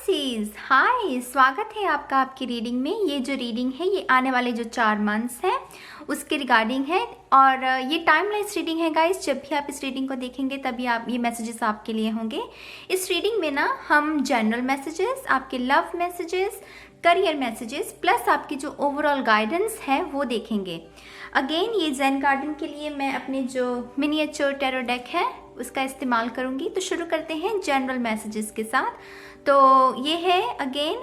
Pisces, हाय, स्वागत है आपका आपकी रीडिंग में। ये जो रीडिंग है ये आने वाले जो 4 मंथ्स हैं उसके रिगार्डिंग है और ये टाइमलाइज रीडिंग है गाइस। जब भी आप इस रीडिंग को देखेंगे तभी आप ये मैसेजेस आपके लिए होंगे। इस रीडिंग में ना हम जनरल मैसेजेस, आपके love messages, career messages plus आपकी जो ओवरऑल गाइडेंस है वो देखेंगे। अगेन ये ज़ेन गार्डन के लिए मैं अपने जो मिनिएचर टैरो डेक है उसका इस्तेमाल करूंगी। तो शुरू करते हैं जनरल मैसेजेस के साथ। तो ये है अगेन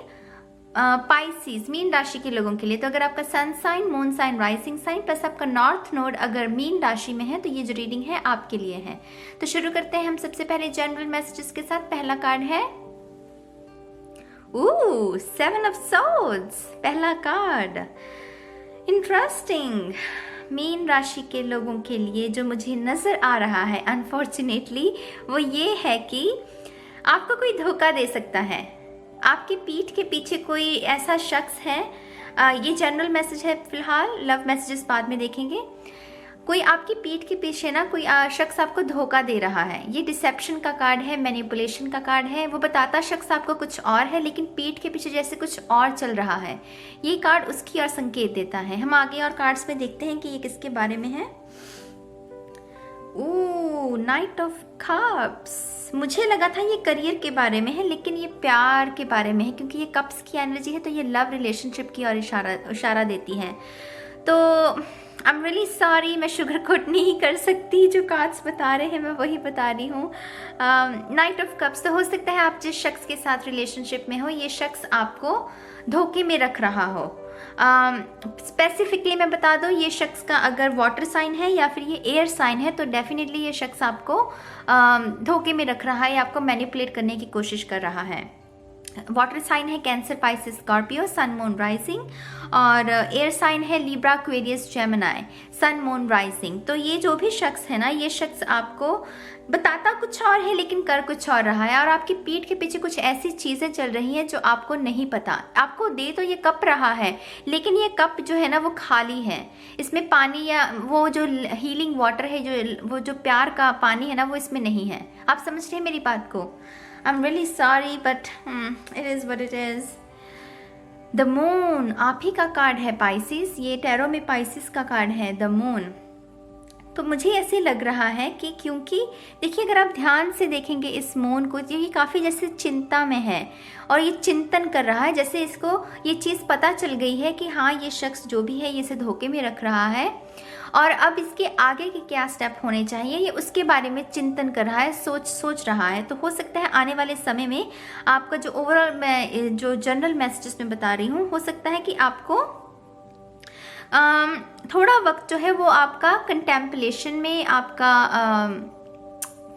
पाइसेस, मीन राशि के लोगों के लिए। तो अगर आपका sun sign, moon sign, rising sign plus आपका नॉर्थ नोड अगर मीन राशि में है तो ये जो रीडिंग है आपके लिए है। तो शुरू करते हैं हम सबसे पहले जनरल मैसेजेस के साथ। पहला कार्ड है 7 ऑफ सोर्ड्स, पहला कार्ड। इंटरेस्टिंग। मीन राशि के लोगों के लिए जो मुझे नजर आ रहा है अनफॉर्चुनेटली वो ये है कि आपको कोई धोखा दे सकता है। आपकी पीठ के पीछे कोई ऐसा शख्स है। ये जनरल मैसेज है फिलहाल, लव मैसेजेस बाद में देखेंगे। कोई आपकी पीठ के पीछे ना कोई शख्स आपको धोखा दे रहा है। ये डिसेप्शन का कार्ड है, मैनिपुलेशन का कार्ड है। वो बताता शख्स आपको कुछ और है लेकिन पीठ के पीछे जैसे कुछ और चल रहा है। ये कार्ड उसकी ओर संकेत देता है। हम आगे और कार्ड्स में देखते हैं कि ये किसके बारे में है। Night of cups. मुझे लगा था ये करियर के बारे में है लेकिन ये प्यार के बारे में है क्योंकि ये कप्स की एनर्जी है तो ये लव रिलेशनशिप की ओर इशारा देती है। तो आई एम रियली सॉरी, मैं शुगर कोट नहीं कर सकती। जो कार्ड्स बता रहे हैं मैं वही बता रही हूँ। नाइट ऑफ कप्स, तो हो सकता है आप जिस शख्स के साथ रिलेशनशिप में हो ये शख्स आपको धोखे में रख रहा हो। स्पेसिफिकली मैं बता दूँ, ये शख्स का अगर वाटर साइन है या फिर ये एयर साइन है तो डेफिनेटली ये शख्स आपको धोखे में रख रहा है, आपको मैनिपुलेट करने की कोशिश कर रहा है। वाटर साइन है Cancer, Pisces, Scorpio, sun moon rising. और एयर साइन है Libra, Aquarius, Gemini, sun moon rising. तो ये जो भी शख्स है ना, ये शख्स आपको बताता कुछ और है लेकिन कर कुछ और रहा है। और आपकी पीठ के पीछे कुछ ऐसी चीज़ें चल रही हैं जो आपको नहीं पता। आपको दे तो ये कप रहा है लेकिन ये कप जो है ना वो खाली है। इसमें पानी या वो जो हीलिंग वाटर है, जो वो जो प्यार का पानी है ना वो इसमें नहीं है। आप समझ रहे हैं मेरी बात को? I'm really sorry but it is what it is. The moon आप ही का कार्ड है पाइसेस। ये टैरो में पाइसेस का कार्ड है द मून। तो मुझे ऐसे लग रहा है कि क्योंकि देखिए अगर आप ध्यान से देखेंगे इस मून को, ये काफ़ी जैसे चिंता में है और ये चिंतन कर रहा है। जैसे इसको ये चीज़ पता चल गई है कि हाँ ये शख्स जो भी है ये इसे धोखे में रख रहा है और अब इसके आगे के क्या स्टेप होने चाहिए ये उसके बारे में चिंतन कर रहा है, सोच रहा है। तो हो सकता है आने वाले समय में आपका जो ओवरऑल मैं जो जनरल मैसेजेस में बता रही हूँ, हो सकता है कि आपको थोड़ा वक्त जो है वो आपका कंटेम्पलेशन में, आपका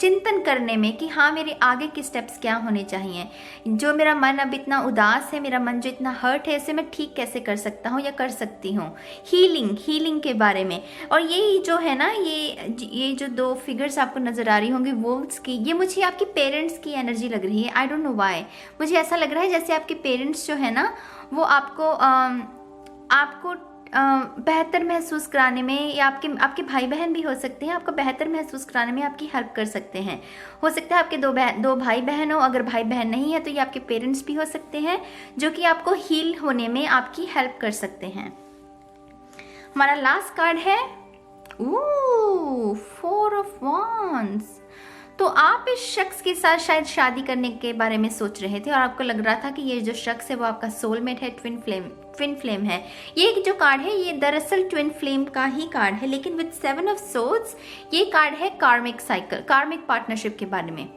चिंतन करने में कि हाँ मेरे आगे के स्टेप्स क्या होने चाहिए। जो मेरा मन अब इतना उदास है, मेरा मन जो इतना हर्ट है, इसे मैं ठीक कैसे कर सकता हूँ या कर सकती हूँ। हीलिंग के बारे में। और ये जो है ना, ये जो 2 फिगर्स आपको नज़र आ रही होंगी वोल्स की, ये मुझे आपके पेरेंट्स की एनर्जी लग रही है। आई डोंट नो व्हाई, मुझे ऐसा लग रहा है जैसे आपके पेरेंट्स जो है ना वो आपको बेहतर महसूस कराने में, या आपके भाई बहन भी हो सकते हैं, आपको बेहतर महसूस कराने में आपकी हेल्प कर सकते हैं। हो सकता है आपके दो भाई बहन हो। अगर भाई बहन नहीं है तो ये आपके पेरेंट्स भी हो सकते हैं जो कि आपको हील होने में आपकी हेल्प कर सकते हैं। हमारा लास्ट कार्ड है 4 ऑफ वांड्स। तो आप इस शख्स के साथ शायद शादी करने के बारे में सोच रहे थे और आपको लग रहा था कि ये जो शख्स है वो आपका सोलमेट है, ट्विन फ्लेम है। ये जो कार्ड है ये दरअसल ट्विन फ्लेम का ही कार्ड है लेकिन विद 7 ऑफ सोर्ड्स ये कार्ड है कार्मिक साइकिल, कार्मिक पार्टनरशिप के बारे में।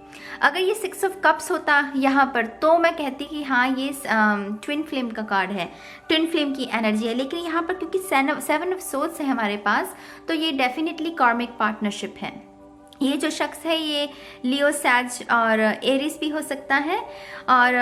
अगर ये 6 ऑफ कप्स होता यहाँ पर तो मैं कहती कि हाँ ये ट्विन फ्लेम का कार्ड है, ट्विन फ्लेम की एनर्जी है। लेकिन यहाँ पर क्योंकि 7 ऑफ सोर्ड्स है हमारे पास तो ये डेफिनेटली कार्मिक पार्टनरशिप है। ये जो शख्स है ये लियो, सैज और एरिस भी हो सकता है। और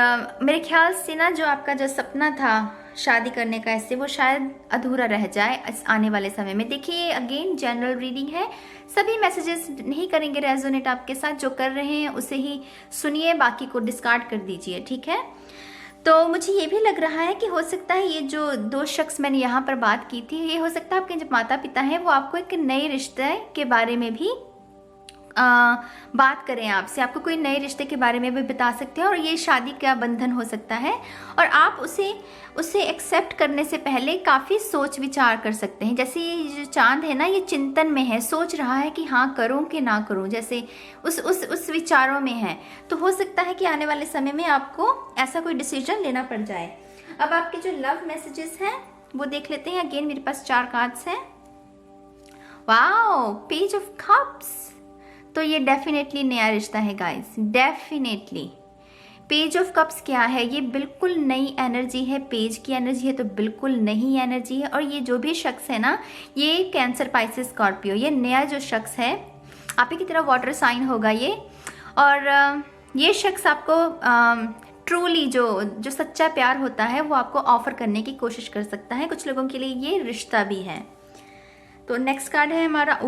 मेरे ख्याल से ना जो आपका जो सपना था शादी करने का इससे, वो शायद अधूरा रह जाए इस आने वाले समय में। देखिए अगेन जनरल रीडिंग है, सभी मैसेजेस नहीं करेंगे रेजोनेट आपके साथ। जो कर रहे हैं उसे ही सुनिए, बाकी को डिस्कार्ड कर दीजिए, ठीक है। तो मुझे ये भी लग रहा है कि हो सकता है ये जो 2 शख्स मैंने यहाँ पर बात की थी, ये हो सकता है आपके जो माता पिता हैं वो आपको एक नए रिश्ते के बारे में भी बात करें आपसे, आपको कोई नए रिश्ते के बारे में भी बता सकते हैं और ये शादी का बंधन हो सकता है और आप उसे एक्सेप्ट करने से पहले काफ़ी सोच विचार कर सकते हैं। जैसे ये जो चांद है ना, ये चिंतन में है, सोच रहा है कि हाँ करूँ कि ना करूँ, जैसे उस विचारों में है। तो हो सकता है कि आने वाले समय में आपको ऐसा कोई डिसीजन लेना पड़ जाए। अब आपके जो लव मैसेजेस हैं वो देख लेते हैं। अगेन मेरे पास 4 कार्ड्स हैं। Wow, page of cups. तो ये डेफिनेटली नया रिश्ता है guys, definitely. Page of cups क्या है? ये बिल्कुल नई एनर्जी है। पेज की एनर्जी है तो बिल्कुल नई एनर्जी है। और ये जो भी शख्स है ना, ये कैंसर, पाइसेस, स्कॉर्पियो, ये नया जो शख्स है आप ही की तरह वाटर साइन होगा ये। और ये शख्स आपको ट्रूली जो सच्चा प्यार होता है वो आपको ऑफर करने की कोशिश कर सकता है। कुछ लोगों के लिए ये रिश्ता भी है। तो नेक्स्ट कार्ड है हमारा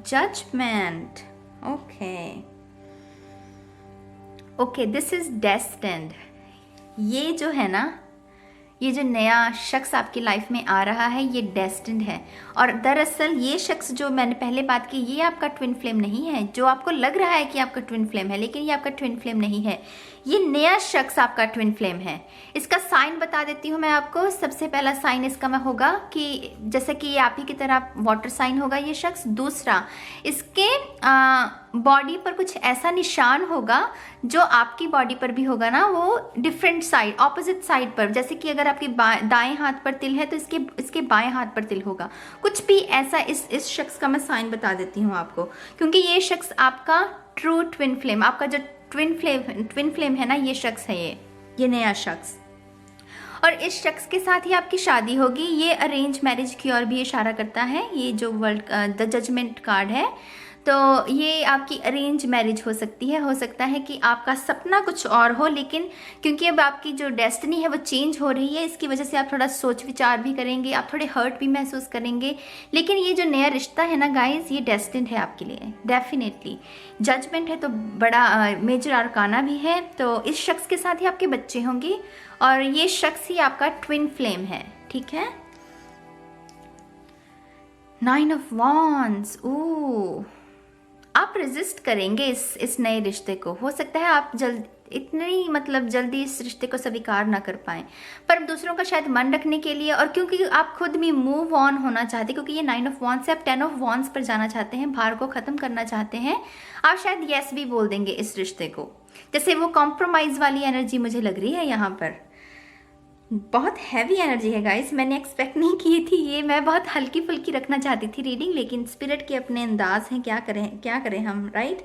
judgment. Okay, this is destined. ये जो है ना, ये जो नया शख्स आपकी लाइफ में आ रहा है ये डेस्टिन्ड है। और दरअसल ये शख्स जो मैंने पहले बात की, ये आपका ट्विन फ्लेम नहीं है। जो आपको लग रहा है कि आपका ट्विन फ्लेम है, लेकिन ये आपका ट्विन फ्लेम नहीं है। ये नया शख्स आपका ट्विन फ्लेम है। इसका साइन बता देती हूँ मैं आपको। सबसे पहला साइन इसका मैं होगा कि जैसे कि ये आप ही की तरह वाटर साइन होगा ये शख्स। दूसरा, इसके बॉडी पर कुछ ऐसा निशान होगा जो आपकी बॉडी पर भी होगा ना, वो डिफरेंट साइड, ऑपोजिट साइड पर। जैसे कि अगर आपके दाएं हाथ पर तिल है तो इसके बाएं हाथ पर तिल होगा। कुछ भी ऐसा इस शख्स का मैं साइन बता देती हूँ आपको, क्योंकि ये शख्स आपका ट्रू ट्विन फ्लेम, आपका जो ट्विन फ्लेम है ना, ये शख्स है ये नया शख्स। और इस शख्स के साथ ही आपकी शादी होगी। ये अरेंज मैरिज की ओर भी इशारा करता है। ये जो द जजमेंट कार्ड है, तो ये आपकी अरेंज मैरिज हो सकती है। हो सकता है कि आपका सपना कुछ और हो, लेकिन क्योंकि अब आपकी जो डेस्टिनी है वो चेंज हो रही है, इसकी वजह से आप थोड़ा सोच विचार भी करेंगे, आप थोड़े हर्ट भी महसूस करेंगे। लेकिन ये जो नया रिश्ता है ना गाइज, ये डेस्टिन्ड है आपके लिए डेफिनेटली। जजमेंट है तो बड़ा मेजर आर्काना भी है। तो इस शख्स के साथ ही आपके बच्चे होंगे और ये शख्स ही आपका ट्विन फ्लेम है, ठीक है। 9 ऑफ वॉन्ड्स। आप रेजिस्ट करेंगे इस नए रिश्ते को। हो सकता है आप जल्दी इस रिश्ते को स्वीकार ना कर पाएं, पर दूसरों का शायद मन रखने के लिए, और क्योंकि आप खुद भी मूव ऑन होना चाहते हैं, क्योंकि ये 9 ऑफ वॉन्ड्स से आप 10 ऑफ वॉन्ड्स पर जाना चाहते हैं, भार को खत्म करना चाहते हैं। आप शायद यस भी बोल देंगे इस रिश्ते को। जैसे वो कॉम्प्रोमाइज वाली एनर्जी मुझे लग रही है यहाँ पर। बहुत हैवी एनर्जी है गाइस, मैंने एक्सपेक्ट नहीं की थी ये। मैं बहुत हल्की फुल्की रखना चाहती थी रीडिंग, लेकिन स्पिरिट के अपने अंदाज हैं, क्या करें हम, राइट।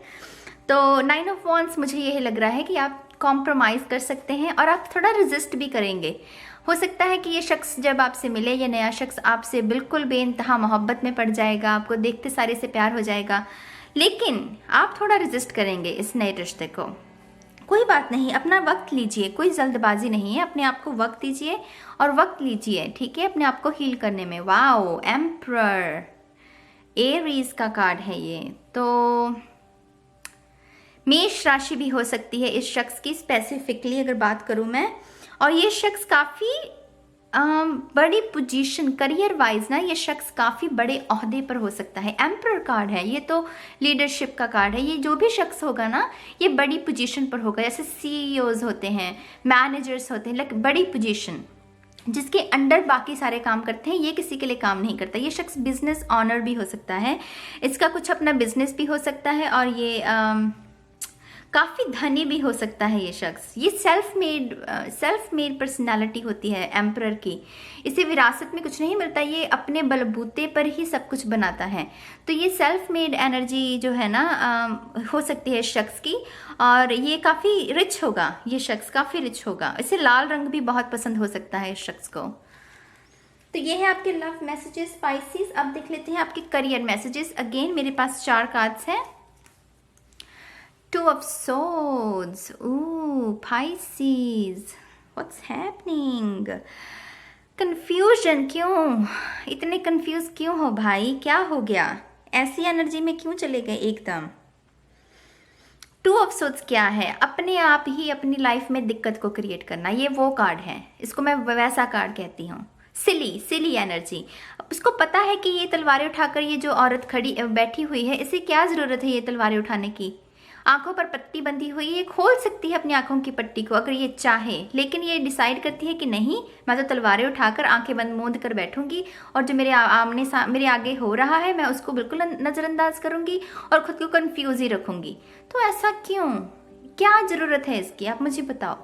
तो 9 ऑफ वॉन्ड्स मुझे यही लग रहा है कि आप कॉम्प्रोमाइज़ कर सकते हैं और आप थोड़ा रेजिस्ट भी करेंगे। हो सकता है कि ये शख्स जब आपसे मिले, ये नया शख्स आपसे बिल्कुल बेइंतहा मोहब्बत में पड़ जाएगा, आपको देखते सारे से प्यार हो जाएगा, लेकिन आप थोड़ा रेजिस्ट करेंगे इस नए रिश्ते को। कोई बात नहीं, अपना वक्त लीजिए, कोई जल्दबाजी नहीं है। अपने आप को वक्त दीजिए और वक्त लीजिए, ठीक है, अपने आप को हील करने में। वाओ, एम्परर, एरीज का कार्ड है ये। तो मेष राशि भी हो सकती है इस शख्स की, स्पेसिफिकली अगर बात करूं मैं। और ये शख्स काफ़ी बड़ी पोजीशन, करियर वाइज ना, ये शख्स काफ़ी बड़े ओहदे पर हो सकता है। एम्परर कार्ड है ये, तो लीडरशिप का कार्ड है। ये जो भी शख्स होगा ना, ये बड़ी पोजीशन पर होगा। जैसे सीईओज होते हैं, मैनेजर्स होते हैं, लाइक बड़ी पोजीशन जिसके अंडर बाकी सारे काम करते हैं, ये किसी के लिए काम नहीं करता। ये शख्स बिजनेस ऑनर भी हो सकता है, इसका कुछ अपना बिजनेस भी हो सकता है, और ये काफ़ी धनी भी हो सकता है ये शख्स। ये सेल्फ मेड पर्सनालिटी होती है एम्परर की। इसे विरासत में कुछ नहीं मिलता, ये अपने बलबूते पर ही सब कुछ बनाता है। तो ये सेल्फ मेड एनर्जी जो है ना हो सकती है इस शख्स की, और ये काफ़ी रिच होगा, ये शख्स काफ़ी रिच होगा। इसे लाल रंग भी बहुत पसंद हो सकता है इस शख्स को। तो ये है आपके लव मैसेजेस स्पाइसीज। अब देख लेते हैं आपके करियर मैसेजेस। अगेन मेरे पास 4 कार्ड्स हैं। 2 of Swords. Ooh, Pisces. What's happening? Confusion क्यों? इतने कंफ्यूज क्यों हो भाई? क्या हो गया? ऐसी एनर्जी में क्यों चले गए एकदम? 2 of Swords क्या है? अपने आप ही अपनी लाइफ में दिक्कत को क्रिएट करना। ये वो कार्ड है, इसको मैं वैसा कार्ड कहती हूँ, सिली एनर्जी। उसको पता है कि ये तलवारें उठाकर ये जो औरत खड़ी बैठी हुई है, इसे क्या ज़रूरत है ये तलवारें उठाने की। आंखों पर पट्टी बंधी हुई, ये खोल सकती है अपनी आंखों की पट्टी को अगर ये चाहे, लेकिन ये डिसाइड करती है कि नहीं, मैं तो तलवारें उठाकर आंखें बंद मूंद कर बैठूंगी और जो मेरे आगे हो रहा है मैं उसको बिल्कुल नज़रअंदाज करूंगी और खुद को कंफ्यूज ही रखूंगी। तो ऐसा क्यों, क्या ज़रूरत है इसकी, आप मुझे बताओ।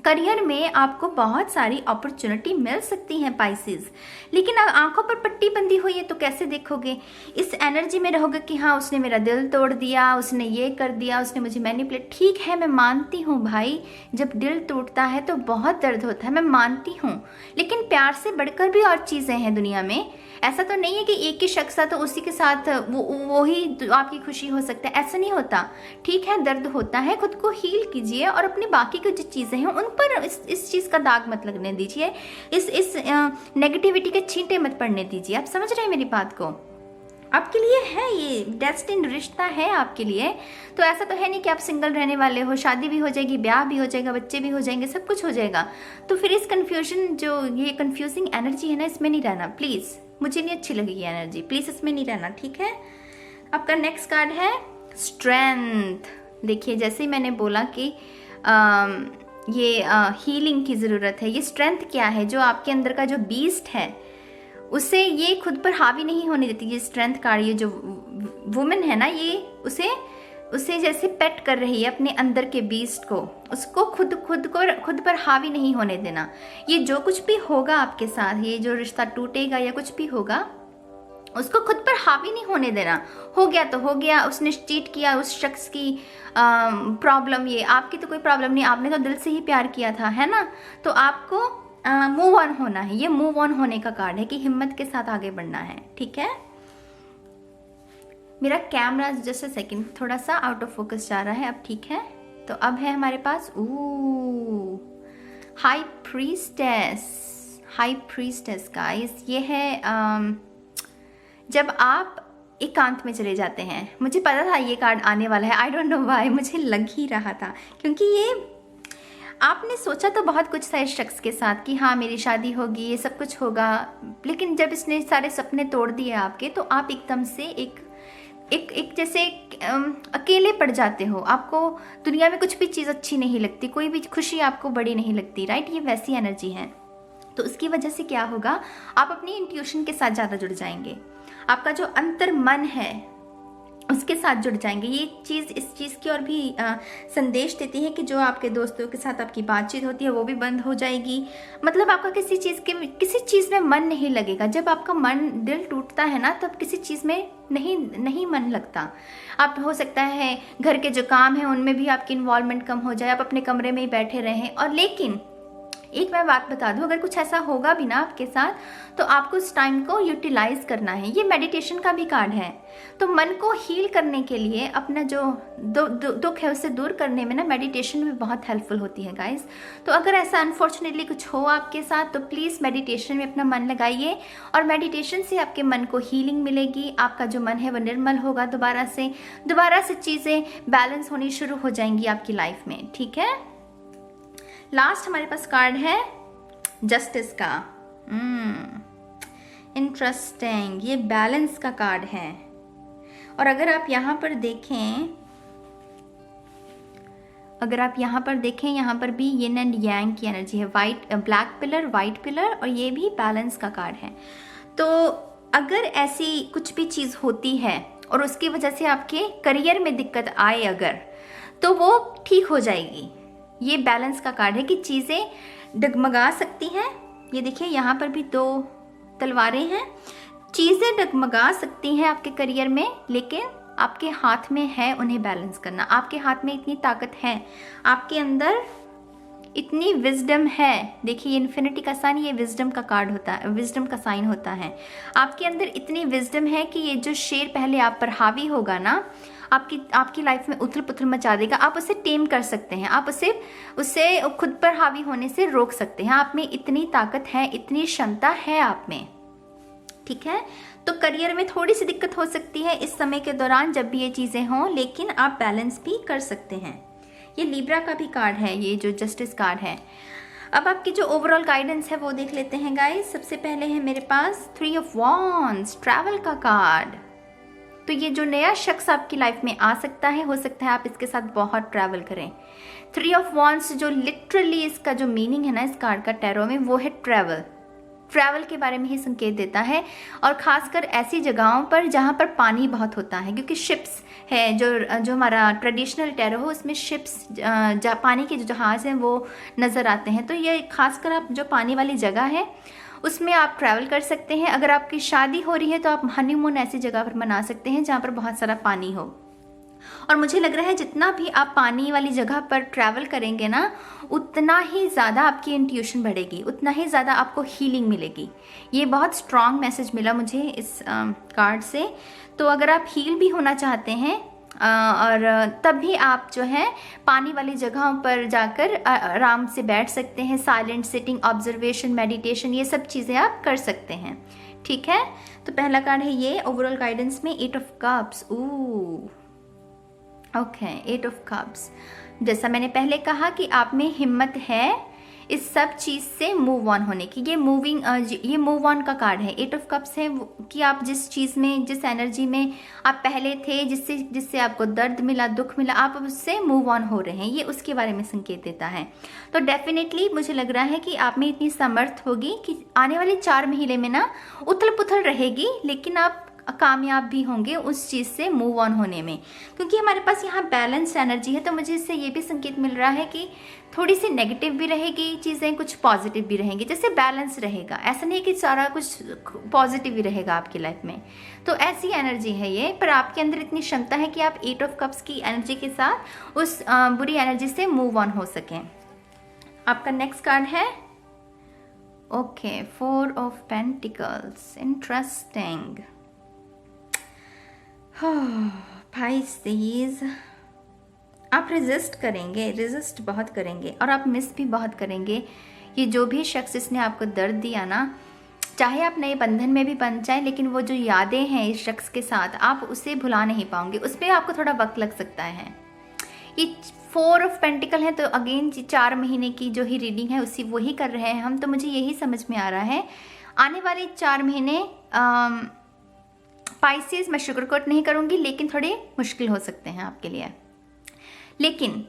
करियर में आपको बहुत सारी अपॉर्चुनिटी मिल सकती हैं पाइसेस, लेकिन आंखों पर पट्टी बंधी हुई है तो कैसे देखोगे। इस एनर्जी में रहोगे कि हाँ उसने मेरा दिल तोड़ दिया, उसने ये कर दिया, उसने मुझे मैनिपुलेट। ठीक है, मैं मानती हूँ भाई, जब दिल टूटता है तो बहुत दर्द होता है, मैं मानती हूँ, लेकिन प्यार से बढ़कर भी और चीज़ें हैं दुनिया में। ऐसा तो नहीं है कि एक ही शख्स था तो उसी के साथ वो ही आपकी खुशी हो सकता है, ऐसा नहीं होता। ठीक है, दर्द होता है, खुद को हील कीजिए और अपनी बाकी की जो चीज़ें हैं उन पर इस चीज़ का दाग मत लगने दीजिए, इस नेगेटिविटी के छींटे मत पड़ने दीजिए। आप समझ रहे हैं मेरी बात को। आपके लिए है, ये डेस्टिन रिश्ता है आपके लिए। तो ऐसा तो है नहीं कि आप सिंगल रहने वाले हो, शादी भी हो जाएगी, ब्याह भी हो जाएगा, बच्चे भी हो जाएंगे, सब कुछ हो जाएगा। तो फिर इस कन्फ्यूजन, जो ये कन्फ्यूजिंग एनर्जी है ना, इसमें नहीं रहना प्लीज़। मुझे नहीं अच्छी लगी ये एनर्जी, प्लीज़ इसमें नहीं रहना, ठीक है। आपका नेक्स्ट कार्ड है स्ट्रेंथ। देखिए, जैसे ही मैंने बोला कि ये हीलिंग की ज़रूरत है, ये स्ट्रेंथ क्या है, जो आपके अंदर का जो बीस्ट है उसे ये खुद पर हावी नहीं होने देती। ये स्ट्रेंथ कार्ड, ये जो वुमेन है ना, ये उसे जैसे पेट कर रही है अपने अंदर के बीस्ट को, उसको खुद पर हावी नहीं होने देना। ये जो कुछ भी होगा आपके साथ, ये जो रिश्ता टूटेगा या कुछ भी होगा, उसको खुद पर हावी नहीं होने देना। हो gया तो हो गया, उसने चीट किया, उस शख्स की प्रॉब्लम, ये आपकी तो कोई प्रॉब्लम नहीं, आपने तो दिल से ही प्यार किया था, है ना। तो आपको मूव ऑन होना है। ये मूव ऑन होने का कार्ड है कि हिम्मत के साथ आगे बढ़ना है, ठीक है। मेरा कैमरा जस्ट अ सेकंड थोड़ा सा आउट ऑफ फोकस जा रहा है, अब ठीक है। तो अब है हमारे पास हाई प्रीस्टेस गाइस। ये है जब आप एकांत में चले जाते हैं। मुझे पता था ये कार्ड आने वाला है, आई डोंट नो व्हाई, मुझे लग ही रहा था, क्योंकि ये आपने सोचा तो बहुत कुछ था इस शख्स के साथ कि हाँ मेरी शादी होगी, ये सब कुछ होगा, लेकिन जब इसने सारे सपने तोड़ दिए आपके, तो आप एकदम से एक जैसे अकेले पड़ जाते हो। आपको दुनिया में कुछ भी चीज़ अच्छी नहीं लगती, कोई भी खुशी आपको बड़ी नहीं लगती, राइट। ये वैसी एनर्जी है। तो उसकी वजह से क्या होगा, आप अपनी इंट्यूशन के साथ ज़्यादा जुड़ जाएंगे, आपका जो अंतर मन है उसके साथ जुड़ जाएंगे। ये चीज़ इस चीज़ की और भी संदेश देती है कि जो आपके दोस्तों के साथ आपकी बातचीत होती है वो भी बंद हो जाएगी। मतलब आपका किसी चीज़ में मन नहीं लगेगा। जब आपका दिल टूटता है ना, तब किसी चीज़ में नहीं मन लगता। आप हो सकता है घर के जो काम है उनमें भी आपकी इन्वॉल्वमेंट कम हो जाए, आप अपने कमरे में ही बैठे रहें। और लेकिन एक मैं बात बता दूं, अगर कुछ ऐसा होगा भी ना आपके साथ, तो आपको उस टाइम को यूटिलाइज करना है। ये मेडिटेशन का भी कार्ड है। तो मन को हील करने के लिए, अपना जो दुख है उसे दूर करने में ना मेडिटेशन भी बहुत हेल्पफुल होती है गाइस। तो अगर ऐसा अनफॉर्चुनेटली कुछ हो आपके साथ, तो प्लीज़ मेडिटेशन में अपना मन लगाइए, और मेडिटेशन से आपके मन को हीलिंग मिलेगी। आपका जो मन है वो निर्मल होगा, दोबारा से चीज़ें बैलेंस होनी शुरू हो जाएंगी आपकी लाइफ में, ठीक है। लास्ट हमारे पास कार्ड है जस्टिस का। इंटरेस्टिंग, ये बैलेंस का कार्ड है। और अगर आप यहाँ पर देखें, यहाँ पर भी यिन एंड यांग की एनर्जी है। ब्लैक पिलर, वाइट पिलर, और ये भी बैलेंस का कार्ड है। तो अगर ऐसी कुछ भी चीज़ होती है और उसकी वजह से आपके करियर में दिक्कत आए अगर, तो वो ठीक हो जाएगी। ये बैलेंस का कार्ड है कि चीज़ें डगमगा सकती हैं। ये देखिए, यहाँ पर भी 2 तलवारें हैं। चीज़ें डगमगा सकती हैं आपके करियर में, लेकिन आपके हाथ में है उन्हें बैलेंस करना। आपके हाथ में इतनी ताकत है, आपके अंदर इतनी विजडम है। देखिए, इन्फिनिटी का साइन, ये विजडम का कार्ड होता है, विजडम का साइन होता है। आपके अंदर इतनी विजडम है कि ये जो शेर पहले आप पर हावी होगा ना, आपकी लाइफ में उथल पुथल मचा देगा। आप उसे टेम कर सकते हैं, आप उसे खुद पर हावी होने से रोक सकते हैं। आप में इतनी ताकत है, इतनी क्षमता है आप में, ठीक है। तो करियर में थोड़ी सी दिक्कत हो सकती है इस समय के दौरान जब भी ये चीज़ें हों, लेकिन आप बैलेंस भी कर सकते हैं। ये लिब्रा का भी कार्ड है, ये जो जस्टिस कार्ड है। अब आपकी जो ओवरऑल गाइडेंस है वो देख लेते हैं गाइस। सबसे पहले है मेरे पास 3 ऑफ वॉन्ड्स, ट्रैवल का कार्ड। तो ये जो नया शख्स आपकी लाइफ में आ सकता है, हो सकता है आप इसके साथ बहुत ट्रैवल करें। 3 ऑफ वॉन्ड्स जो लिटरली इसका जो मीनिंग है ना इस कार्ड का टैरो में, वो है ट्रैवल। ट्रैवल के बारे में ही संकेत देता है, और खासकर ऐसी जगहों पर जहाँ पर पानी बहुत होता है, क्योंकि शिप्स है जो हमारा ट्रेडिशनल टैरो है उसमें शिप्स पानी के जो जहाज़ हैं वो नज़र आते हैं। तो ये खासकर आप जो पानी वाली जगह है उसमें आप ट्रैवल कर सकते हैं। अगर आपकी शादी हो रही है तो आप हनीमून ऐसी जगह पर मना सकते हैं जहाँ पर बहुत सारा पानी हो। और मुझे लग रहा है जितना भी आप पानी वाली जगह पर ट्रैवल करेंगे ना, उतना ही ज़्यादा आपकी इंट्यूशन बढ़ेगी, उतना ही ज़्यादा आपको हीलिंग मिलेगी। ये बहुत स्ट्रॉन्ग मैसेज मिला मुझे इस कार्ड से। तो अगर आप हील भी होना चाहते हैं और तब भी आप जो है पानी वाली जगहों पर जाकर आराम से बैठ सकते हैं। साइलेंट सिटिंग, ऑब्जर्वेशन, मेडिटेशन, ये सब चीज़ें आप कर सकते हैं। ठीक है, तो पहला कार्ड है ये ओवरऑल गाइडेंस में 8 of cups. Okay, 8 of cups. जैसा मैंने पहले कहा कि आप में हिम्मत है इस सब चीज़ से मूव ऑन होने की। ये मूव ऑन का कार्ड है। 8 ऑफ कप्स है कि आप जिस चीज़ में, जिस एनर्जी में आप पहले थे, जिससे आपको दर्द मिला, दुख मिला, आप उससे मूव ऑन हो रहे हैं, ये उसके बारे में संकेत देता है। तो डेफिनेटली मुझे लग रहा है कि आप में इतनी समर्थ होगी कि आने वाले 4 महीने में ना उथल पुथल रहेगी, लेकिन आप कामयाब भी होंगे उस चीज़ से मूव ऑन होने में। क्योंकि हमारे पास यहाँ बैलेंस्ड एनर्जी है, तो मुझे इससे ये भी संकेत मिल रहा है कि थोड़ी सी नेगेटिव भी रहेगी चीज़ें, कुछ पॉजिटिव भी रहेंगी, जैसे बैलेंस रहेगा। ऐसा नहीं कि सारा कुछ पॉजिटिव ही रहेगा आपकी लाइफ में। तो ऐसी एनर्जी है ये, पर आपके अंदर इतनी क्षमता है कि आप 8 ऑफ कप्स की एनर्जी के साथ उस बुरी एनर्जी से मूव ऑन हो सकें। आपका नेक्स्ट कार्ड है okay 4 of pentacles. Interesting. Pisces, आप रेजिस्ट बहुत करेंगे और आप मिस भी बहुत करेंगे। ये जो भी शख्स इसने आपको दर्द दिया ना, चाहे आप नए बंधन में भी बन जाए, लेकिन वो जो यादें हैं इस शख्स के साथ आप उसे भुला नहीं पाओगे, उसमें आपको थोड़ा वक्त लग सकता है। ये 4 ऑफ पेंटिकल है, तो अगेन 4 महीने की जो ही रीडिंग है उसी वही कर रहे हैं हम। तो मुझे यही समझ में आ रहा है आने वाले 4 महीने पाइसेस, मैं शुगर कोट नहीं करूँगी, लेकिन थोड़े मुश्किल हो सकते हैं आपके लिए। लेकिन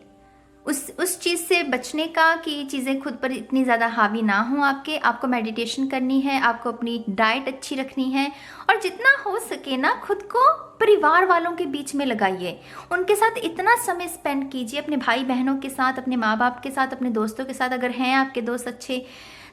उस चीज़ से बचने का कि चीज़ें खुद पर इतनी ज़्यादा हावी ना हो आपको मेडिटेशन करनी है, आपको अपनी डाइट अच्छी रखनी है, और जितना हो सके ना खुद को परिवार वालों के बीच में लगाइए, उनके साथ इतना समय स्पेंड कीजिए, अपने भाई बहनों के साथ, अपने माँ बाप के साथ, अपने दोस्तों के साथ। अगर हैं आपके दोस्त अच्छे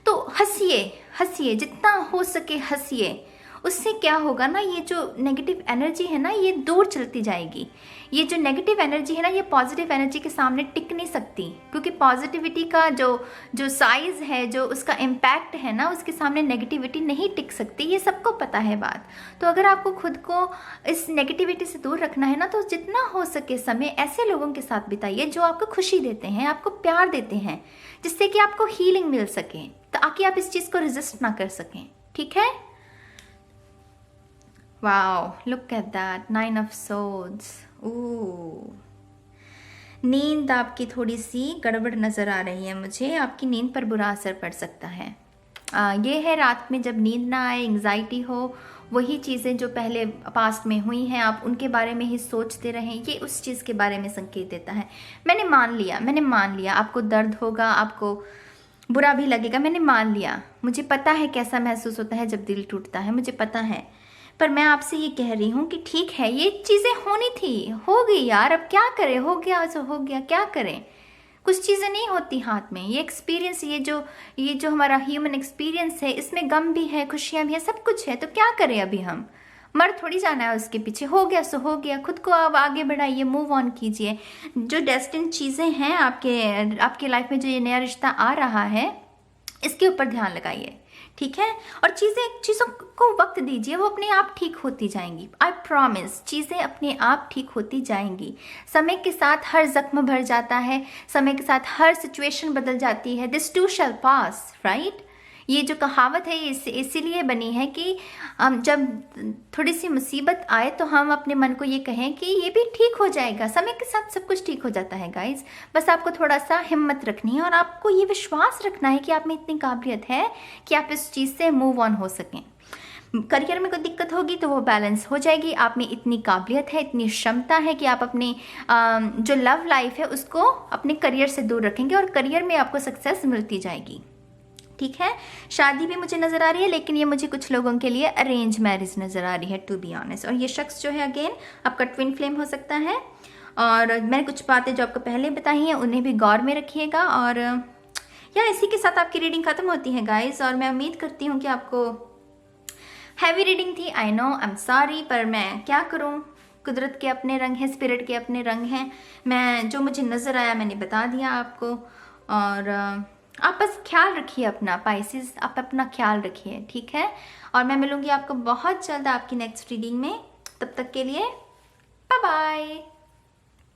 तो हंसिए, जितना हो सके हंसिए। उससे क्या होगा ना, ये जो नेगेटिव एनर्जी है ना ये दूर चलती जाएगी। ये जो नेगेटिव एनर्जी है ना ये पॉजिटिव एनर्जी के सामने टिक नहीं सकती, क्योंकि पॉजिटिविटी का जो साइज है, जो उसका इम्पैक्ट है ना, उसके सामने नेगेटिविटी नहीं टिक सकती। ये सबको पता है बात। तो अगर आपको खुद को इस नेगेटिविटी से दूर रखना है ना, तो जितना हो सके समय ऐसे लोगों के साथ बिताइए जो आपको खुशी देते हैं, आपको प्यार देते हैं, जिससे कि आपको हीलिंग मिल सके, ताकि आप इस चीज़ को रेजिस्ट ना कर सकें। ठीक है। Wow, look at that, 9 of swords. नींद आपकी थोड़ी सी गड़बड़ नज़र आ रही है मुझे, आपकी नींद पर बुरा असर पड़ सकता है। ये है रात में जब नींद ना आए, एंग्जाइटी हो, वही चीज़ें जो पहले पास्ट में हुई हैं आप उनके बारे में ही सोचते रहें, ये उस चीज़ के बारे में संकेत देता है। मैंने मान लिया आपको दर्द होगा, आपको बुरा भी लगेगा, मैंने मान लिया। मुझे पता है कैसा महसूस होता है जब दिल टूटता है, मुझे पता है। पर मैं आपसे ये कह रही हूँ कि ठीक है, ये चीज़ें होनी थी, हो गई यार, अब क्या करें, हो गया सो हो गया, क्या करें। कुछ चीज़ें नहीं होती हाथ में। ये एक्सपीरियंस, ये जो हमारा ह्यूमन एक्सपीरियंस है, इसमें गम भी है, खुशियाँ भी है, सब कुछ है। तो क्या करें अभी, हम मर थोड़ी जाना है उसके पीछे। हो गया सो हो गया, खुद को अब आगे बढ़ाइए, मूव ऑन कीजिए। जो डेस्टिन चीज़ें हैं आपके लाइफ में, जो ये नया रिश्ता आ रहा है, इसके ऊपर ध्यान लगाइए। ठीक है। और चीज़ों को वक्त दीजिए, वो अपने आप ठीक होती जाएंगी। आई प्रॉमिस, चीज़ें अपने आप ठीक होती जाएंगी। समय के साथ हर जख्म भर जाता है, समय के साथ हर सिचुएशन बदल जाती है। This to shell pass, right. ये जो कहावत है ये इसीलिए बनी है कि जब थोड़ी सी मुसीबत आए तो हम अपने मन को ये कहें कि ये भी ठीक हो जाएगा, समय के साथ सब कुछ ठीक हो जाता है गाइज। बस आपको थोड़ा सा हिम्मत रखनी है और आपको ये विश्वास रखना है कि आप में इतनी काबिलियत है कि आप इस चीज़ से मूव ऑन हो सकें। करियर में कोई दिक्कत होगी तो वो बैलेंस हो जाएगी। आप में इतनी काबिलियत है, इतनी क्षमता है कि आप अपनी जो लव लाइफ है उसको अपने करियर से दूर रखेंगे और करियर में आपको सक्सेस मिलती जाएगी। ठीक है, शादी भी मुझे नज़र आ रही है, लेकिन ये मुझे कुछ लोगों के लिए अरेंज मैरिज नज़र आ रही है टू बी ऑनेस्ट। और ये शख्स जो है अगेन आपका ट्विन फ्लेम हो सकता है। और मैंने कुछ बातें जो आपको पहले बताई हैं उन्हें भी गौर में रखिएगा। और या इसी के साथ आपकी रीडिंग ख़त्म होती है गाइज। और मैं उम्मीद करती हूँ कि आपको हैवी रीडिंग थी, I know, I am sorry, पर मैं क्या करूँ, कुदरत के अपने रंग हैं, स्पिरिट के अपने रंग हैं। मैं जो मुझे नज़र आया मैंने बता दिया आपको। और आप बस ख्याल रखिए अपना पाइसेस, आप अपना ख्याल रखिए, ठीक है। और मैं मिलूँगी आपको बहुत जल्द आपकी नेक्स्ट रीडिंग में। तब तक के लिए बाय बाय।